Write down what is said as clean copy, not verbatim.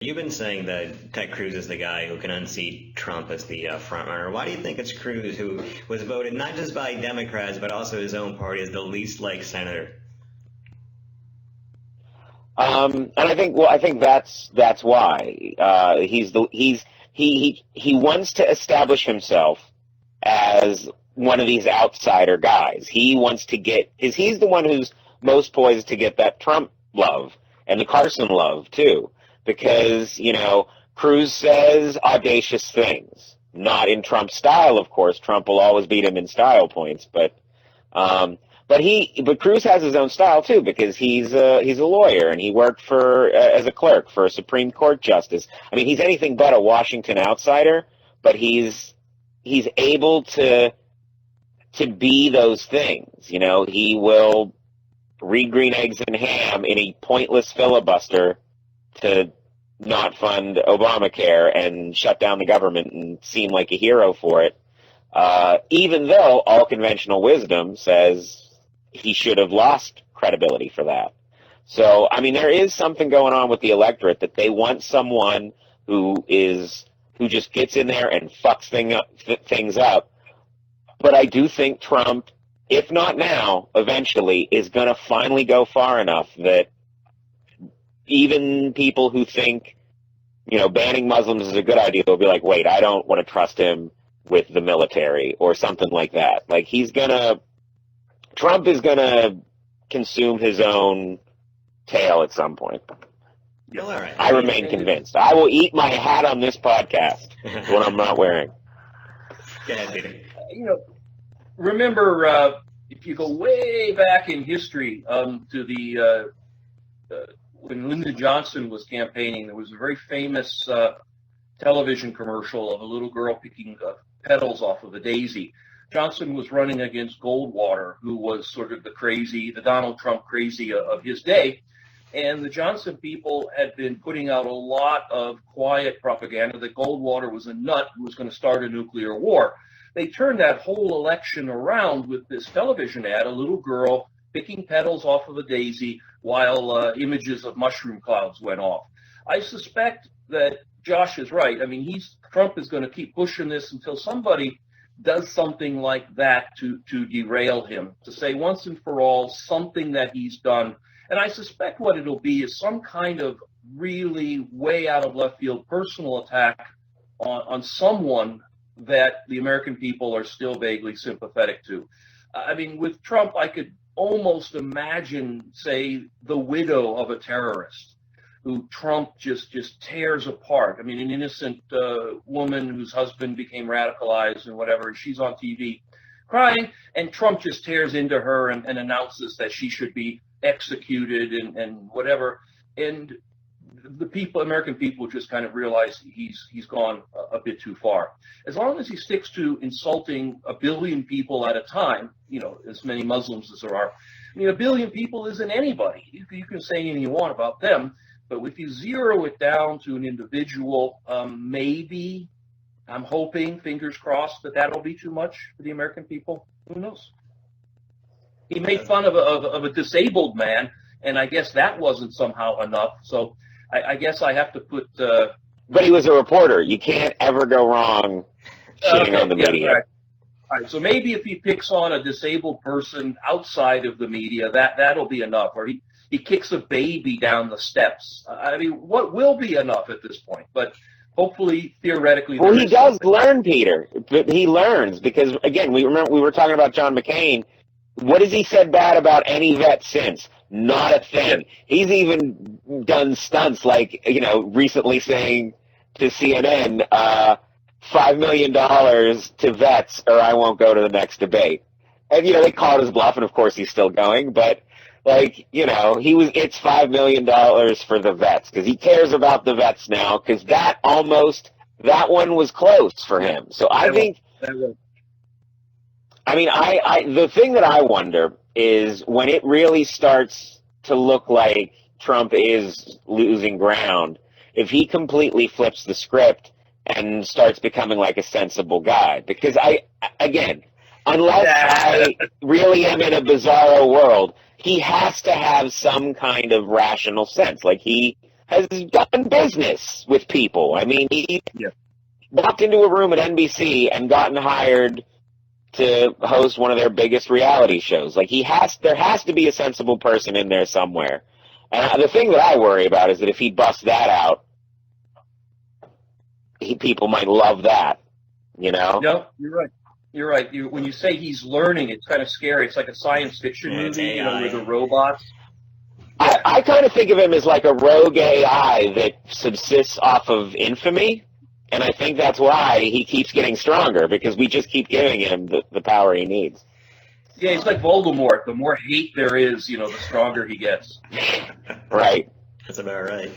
You've been saying that Ted Cruz is the guy who can unseat Trump as the front runner. Why do you think it's Cruz who was voted not just by Democrats but also his own party as the least liked senator? And I think that's why he wants to establish himself as one of these outsider guys. He wants to get because he's the one who's most poised to get that Trump love and the Carson love too, because Cruz says audacious things, not in Trump style, of course. Trump will always beat him in style points, um, but Cruz has his own style too because he's a lawyer and he worked for as a clerk for a Supreme Court justice. I mean, he's anything but a Washington outsider, but he's able to be those things. He will read Green Eggs and Ham in a pointless filibuster to not fund Obamacare and shut down the government and seem like a hero for it, even though all conventional wisdom says he should have lost credibility for that. So, I mean, there is something going on with the electorate that they want someone who just gets in there and fucks things up. But I do think Trump, if not now, eventually is going to finally go far enough that even people who think, banning Muslims is a good idea will be like, wait, I don't want to trust him with the military or something like that. Like Trump is going to consume his own tail at some point. Well, all right. I remain convinced. I will eat my hat on this podcast when I'm not wearing. Go ahead, Peter. Remember, if you go way back in history to the when Lyndon Johnson was campaigning, there was a very famous television commercial of a little girl picking petals off of a daisy. Johnson was running against Goldwater, who was sort of the Donald Trump crazy of his day. And the Johnson people had been putting out a lot of quiet propaganda that Goldwater was a nut who was going to start a nuclear war. They turned that whole election around with this television ad, a little girl picking petals off of a daisy while images of mushroom clouds went off. I suspect that Josh is right. I mean, Trump is going to keep pushing this until somebody does something like that to derail him, to say once and for all something that he's done. And I suspect what it'll be is some kind of really way out of left field personal attack on someone that the American people are still vaguely sympathetic to. I mean, with Trump, I could almost imagine, say, the widow of a terrorist who Trump just tears apart. I mean, an innocent woman whose husband became radicalized and whatever, and she's on TV crying, and Trump just tears into her and announces that she should be executed and whatever. And the American people just kind of realize he's gone a bit too far. As long as he sticks to insulting a billion people at a time, as many Muslims as there are. I mean, a billion people isn't anybody. You can say anything you want about them, but if you zero it down to an individual, maybe, I'm hoping, fingers crossed, that'll be too much for the American people. Who knows? He made fun of a disabled man, and I guess that wasn't somehow enough. So I guess I have to put. But he was a reporter. You can't ever go wrong shitting on the media. Right. All right. So maybe if he picks on a disabled person outside of the media, that'll be enough. Or he kicks a baby down the steps. I mean, what will be enough at this point? But hopefully, theoretically, well, he does learn, Peter. But he learns because again, we were talking about John McCain. What has he said bad about any vet since? Not a thing. He's even done stunts like, recently saying to CNN, $5 million to vets or I won't go to the next debate. And, they called his bluff, and of course he's still going, but it's $5 million for the vets because he cares about the vets now because that one was close for him. So I think... I mean, the thing that I wonder is when it really starts to look like Trump is losing ground, if he completely flips the script and starts becoming like a sensible guy. Because unless I really am in a bizarro world, he has to have some kind of rational sense. Like has done business with people. I mean, he walked into a room at NBC and gotten hired to host one of their biggest reality shows. Like, there has to be a sensible person in there somewhere. And the thing that I worry about is that if he busts that out, people might love that, you know? No, you're right. You're right. When you say he's learning, it's kind of scary. It's like a science fiction movie, you know, with the robots. I kind of think of him as like a rogue AI that subsists off of infamy, and I think that's why he keeps getting stronger, because we just keep giving him the power he needs. Yeah, it's like Voldemort. The more hate there is, you know, the stronger he gets. Right. That's about right.